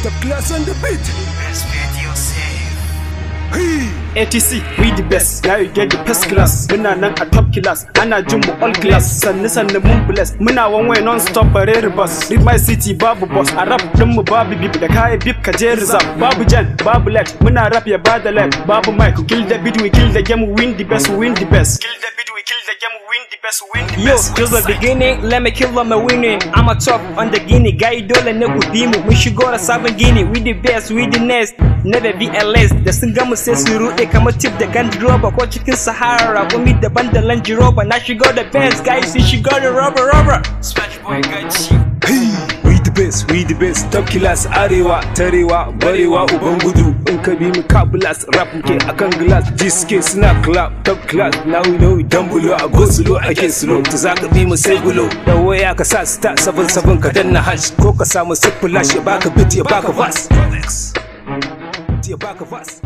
Top class on the beat. Best video save. ATC, we the best. Now you get the first class. Muna nan a top class. Ana jin mu all class. Sanne mun bless. Muna one way non-stop a rare bus. Read my city, babu boss. A rap din mu babu bip. Da kaya bip ka je reserve. Babu jan, babu let. Muna rap ya bada let. Babu mic. Kill the beat, we kill the game, we win the best, we win the best. Kill the beat, we kill the game, we win the best, we win the best. Yo, just the beginning, let me kill them a winning. I'm a top on the guinea. Guy dole ne ku bi mu. We should go to Sabon Guinea. We the best, we the next. Never be a less. Da sun ga mu sai su rude kamar tip da gandiroba ko cikin Sahara. Gumi daban da Land Rover. Na shigo da Benz, guys, she go da rubber. Smash boy got you. We the best, top class. Arewa, tarewa, barewa, uban gudu. In ka bi mu ka blast, rap muke akan glass. Jiske suna clap, top class. Now we know we dumbulo, a go slow, ake slow. To zaka bi mu sai gulo. Da waya ka sa star 77 ka danna hash. Ko ka samu sick flash ya baka beat ya baka verse. Ya baka verse.